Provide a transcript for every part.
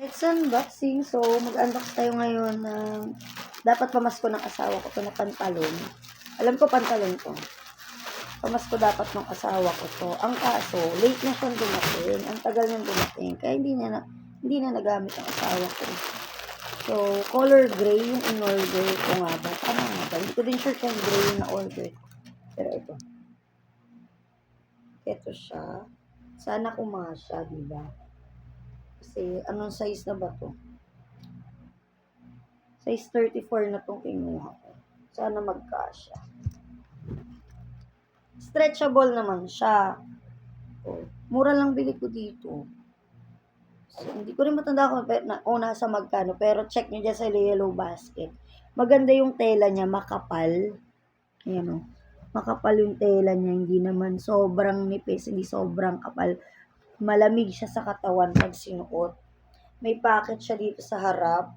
It's unboxing. So, mag-unbox tayo ngayon ng dapat pamasko ng asawa ko to na pantalon. Alam ko pantalon to. Pamasko dapat ng asawa ko to. Ang kaso, late na siyang dumating. Ang tagal niyang dumating. Kaya hindi na nagamit ang asawa ko. So, color gray yung in-order ko nga ba? Tama nga ba? Hindi ko din sure kung gray yung na-order. Pero ito. Ito siya. Sana kumasya, diba? Kasi, anong size na ba to? Size 34 na itong kinuha ko. Sana magkasya. Stretchable naman siya. Oh, mura lang bili ko dito. So, hindi ko rin matanda kung nasa magkano. Pero check nyo dyan sa Yellow Basket. Maganda yung tela niya. Makapal. Ayan o. Makapal yung tela niya. Hindi naman sobrang nipis. Hindi sobrang kapal. Malamig siya sa katawan pag sinuot. May pocket siya dito sa harap.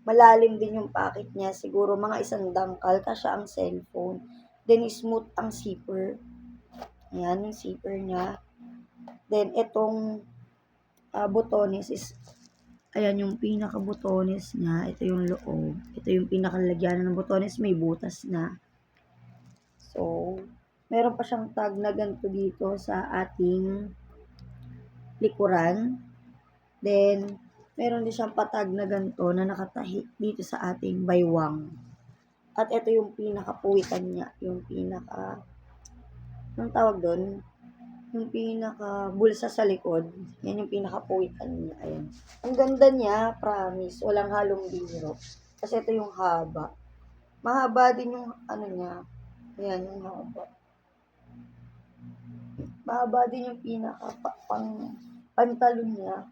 Malalim din yung pocket niya. Siguro mga isang dangkal. Kasi ang cellphone. Then, smooth ang zipper. Ayan, yung zipper niya. Then, itong butones is, ayan, yung pinaka-butones niya. Ito yung loob. Ito yung pinaka-lagyan ng butones. May butas na. So, meron pa siyang tag na ganito dito sa ating likuran. Then, meron din siyang patag na ganito na nakatahi dito sa ating baywang. At ito yung pinaka-puwitan niya. Yung anong tawag doon? Yung pinaka-bulsa sa likod. Yan yung pinaka-puwitan niya. Ayan. Ang ganda niya, promise. Walang halong biro. Kasi ito yung haba. Mahaba din yung ano niya. Ayan, yung haba. Mahaba din yung pantalon niya.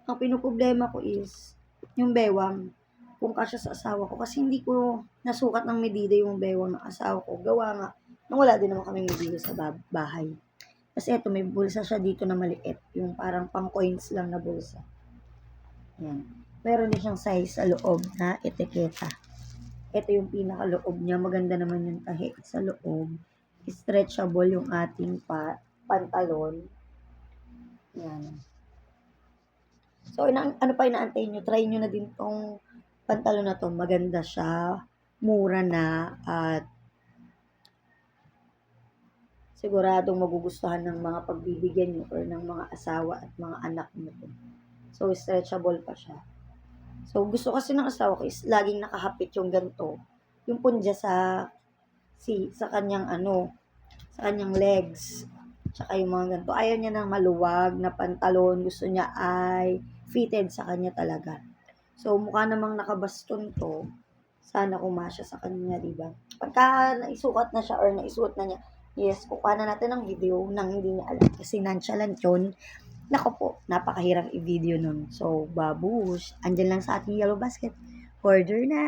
Ang pinoproblema ko is yung bewang. Kung kasya sa asawa ko. Kasi hindi ko nasukat ng medida yung bewang ng asawa ko. Gawa nga, nang wala din naman kami medida sa bahay. Kasi ito, may bulsa siya dito na maliit. Yung parang pang coins lang na bulsa. Yan. Meron din siyang size sa loob na etiketa. Ito yung pinaka-loob niya. Maganda naman yung tahi sa loob. Stretchable yung ating pantalon. Yan. So, ano pa inaantay nyo? Try nyo na din tong pantalon na to. Maganda siya. Mura na. At siguradong magugustuhan ng mga pagbibigyan nyo or ng mga asawa at mga anak nyo. So, stretchable pa siya. So, gusto kasi ng asawa ko is laging nakahapit yung ganito. Yung punja sa kanyang sa kanyang legs. Tsaka yung mga ganito. Ayaw niya ng maluwag na pantalon. Gusto niya ay fitted sa kanya talaga. So, mukha namang nakabaston to. Sana kumasya sa kanya, diba? Pagka naisukat na siya or naisuot na niya, yes, kukuha na natin ng video nang hindi niya alam. Kasi nonchalant yun. Nako po, napakahirang i-video nun. So, babush. Andyan lang sa ating Yellow Basket. Order na!